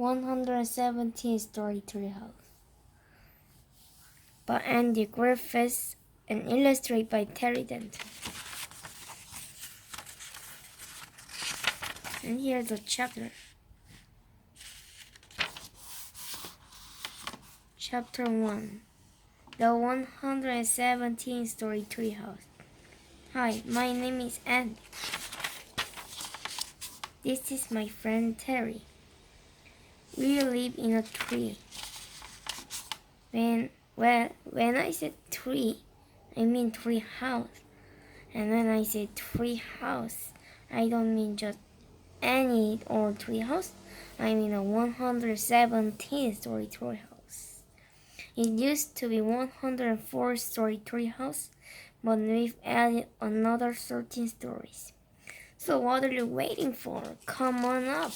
117-story treehouse by Andy Griffiths and illustrated by Terry Denton. And here's the chapter. Chapter 1. The 117-story treehouse. Hi, my name is Andy. This is my friend Terry. We live in a tree. When I said tree, I mean tree house. And when I say tree house, I don't mean just any old tree house. I mean a 117-story tree house. It used to be 104-story tree house, but we've added another 13 stories. So what are you waiting for? Come on up.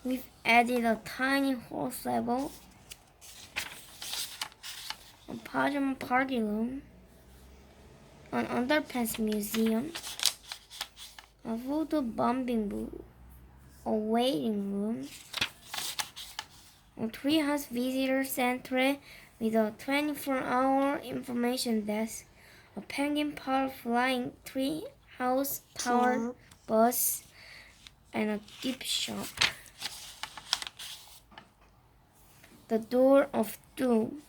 We've added a tiny horse level, a pajama party room, an underpants museum, a photo bombing booth, a waiting room, a treehouse visitor center with a 24-hour information desk, a penguin power flying treehouse tower bus, and a gift shop. The door of doom.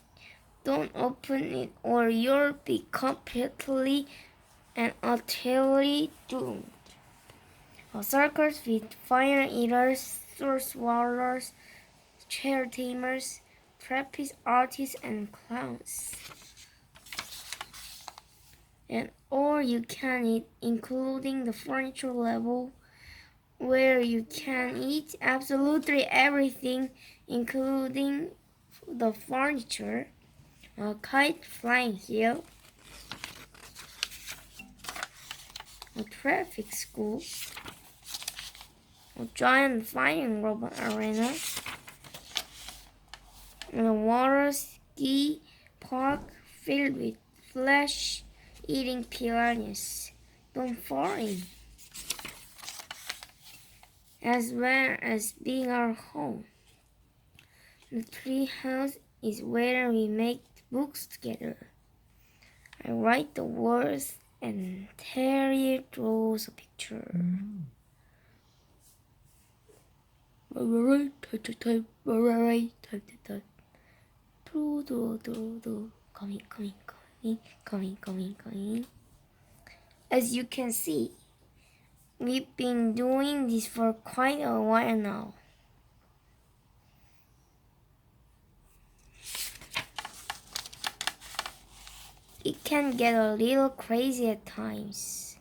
Don't open it or you'll be completely and utterly doomed. A circus with fire eaters, sword swallowers, chair tamers, trapeze artists, and clowns. And all you can eat, including the furniture level, where you can eat absolutely everything, including the furniture, a kite flying hill, a traffic school, a giant flying robot arena, and a water ski park filled with flesh-eating piranhas. Don't worry. As well as being our home. The treehouse is where we make books together. I write the words and Terry draws a picture. Coming. As you can see, we've been doing this for quite a while now. It can get a little crazy at times.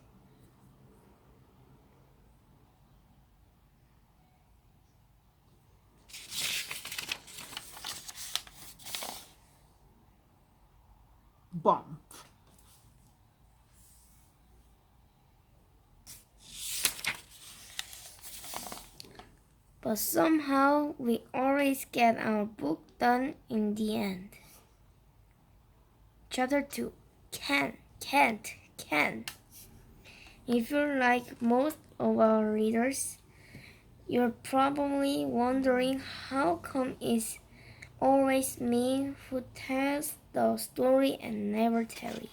Bump. But somehow we always get our book done in the end. Chapter 2. Can't. If you're like most of our readers, you're probably wondering how come it's always me who tells the story and never Terry.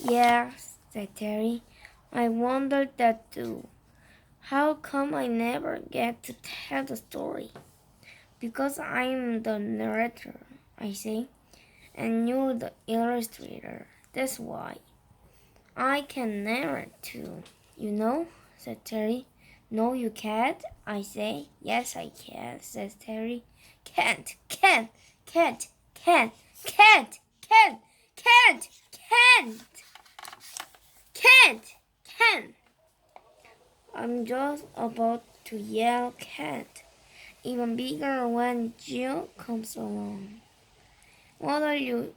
Yeah, said Terry. I wondered that too. How come I never get to tell the story? Because I'm the narrator, I say, and you're the illustrator. That's why. I can narrate too, you know, said Terry. No, you can't, I say. Yes, I can, says Terry. Can't. I'm just about to yell can't. Even bigger when Jill comes along. What are you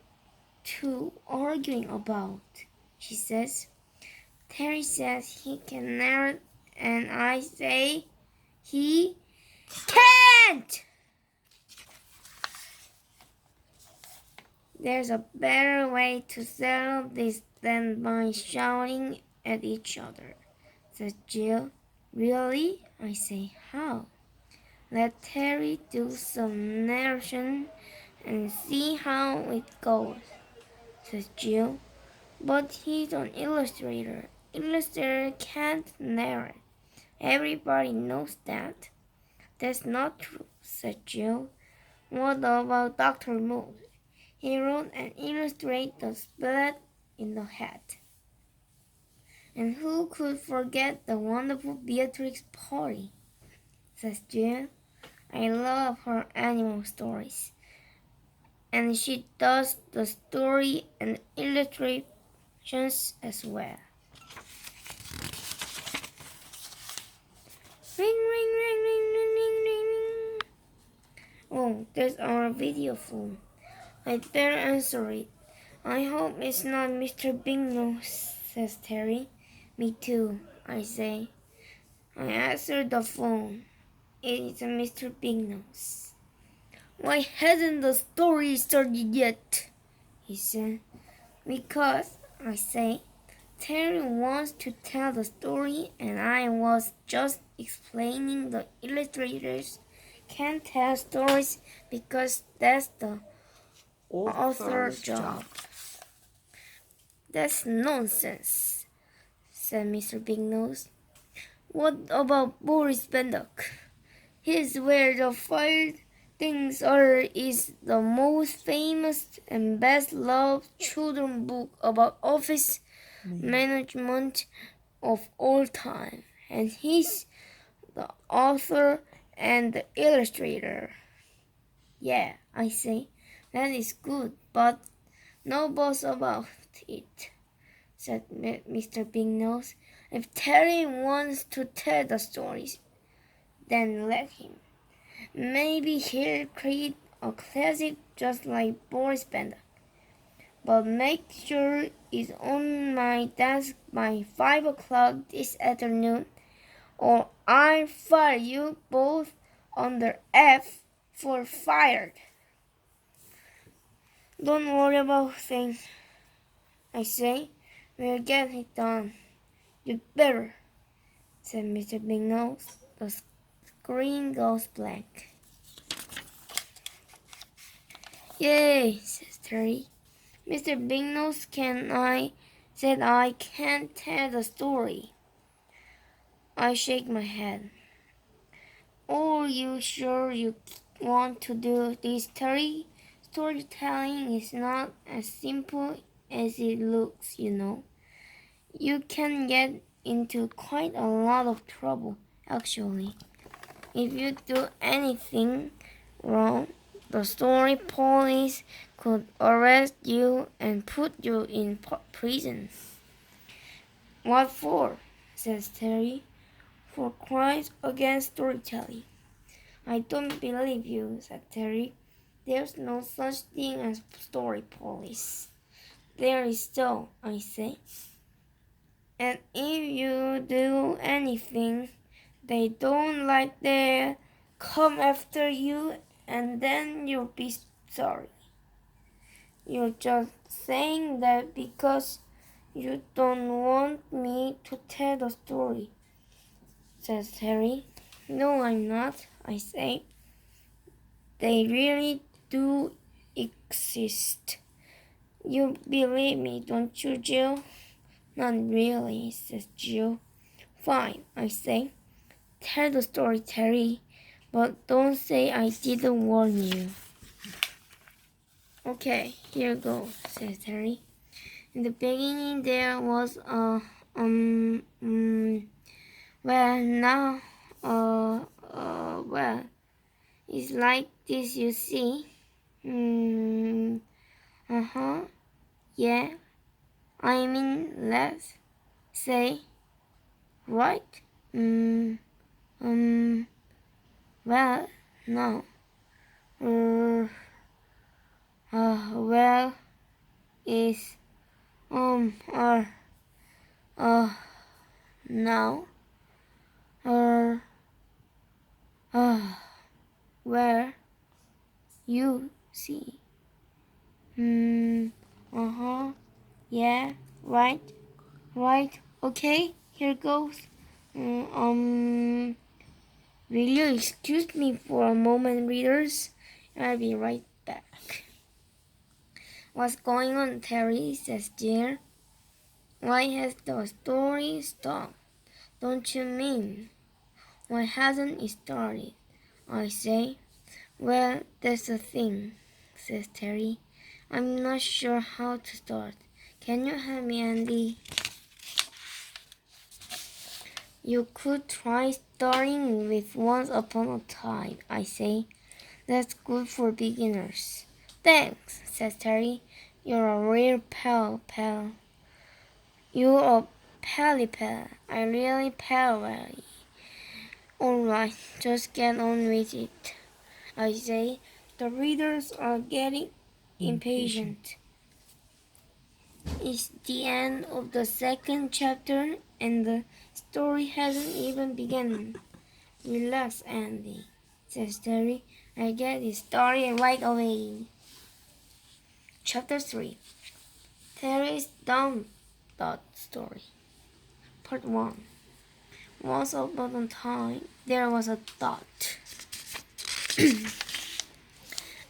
two arguing about? She says. Terry says he can narrate and I say he can't. There's a better way to settle this than by shouting at each other, says Jill. Really? I say, how? Let Terry do some narration and see how it goes, says Jill. But he's an illustrator. Illustrator can't narrate. Everybody knows that. That's not true, said Jill. What about Dr. Moose? He wrote and illustrated the split in the head. And who could forget the wonderful Beatrix Potter, says Jill. I love her animal stories. And she does the story and illustrations as well. Ring, ring, ring, ring, ring, ring, ring, ring. Oh, there's our video phone. I'd better answer it. I hope it's not Mr. Big Nose, says Terry. Me too, I say. I answer the phone. It's Mr. Big Nose. Why hasn't the story started yet? He said. Because, I say, Terry wants to tell the story and I was just explaining the illustrators can't tell stories because that's the author's job. That's nonsense, said Mr. Big Nose. What about Boris Benduck? His Where the Fire Things Are is the most famous and best loved children's book about office management of all time. And he's the author and the illustrator. Yeah, I say, that is good, but no boss about it, said Mr. Big Nose. If Terry wants to tell the stories, then let him. Maybe he'll create a classic just like Boris Benduck. But make sure it's on my desk by 5 o'clock this afternoon, or I'll fire you both under F for fired. Don't worry about things, I say. We'll get it done. You better, said Mr. Big Nose. The screen goes blank. Yay, says Terry. Mr. Big Nose said I can't tell the story. I shake my head. Are you sure you want to do this, Terry? Storytelling is not as simple as it looks, you know. You can get into quite a lot of trouble, actually. If you do anything wrong, the story police could arrest you and put you in prison. What for? Says Terry. For crimes against storytelling. I don't believe you, said Terry. There's no such thing as story police. There is so, I say. And if you do anything they don't like, they'll come after you and then you'll be sorry. You're just saying that because you don't want me to tell the story, says Terry. No, I'm not, I say. They really do exist. You believe me, don't you, Jill? Not really, says Jill. Fine, I say. Tell the story, Terry, but don't say I didn't warn you. Okay, here goes, says Terry. In the beginning there was a well, it's like this, you see. Yeah. I mean, let's say, right? Well, no. Well, is, now, where, you see. Yeah, right. Right, okay, here goes. Will you excuse me for a moment, readers? I'll be right back. What's going on, Terry? Says Dear. Why has the story stopped? Don't you mean? Why hasn't it started? I say. Well, that's the thing, says Terry. I'm not sure how to start. Can you help me, Andy? You could try starting with Once Upon a Time, I say. That's good for beginners. Thanks, says Terry. You're a real pal. You're a pally pal. I really pal. Alright, just get on with it, I say. The readers are getting impatient. It's the end of the second chapter and the story hasn't even begun. Relax, Andy, says Terry. I get it started right away. Chapter 3 Terry's Dumb Dot Story. Part 1 Once upon a time, there was a dot.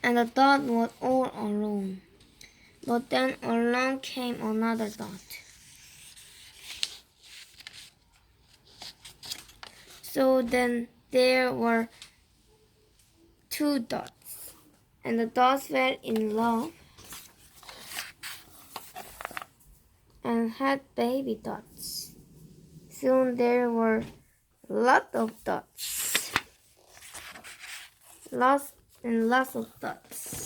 And the dot was all alone. But then along came another dot. So then there were 2 dots. And the dots fell in love and had baby dots. Soon there were lots of dots. Lots and lots of dots.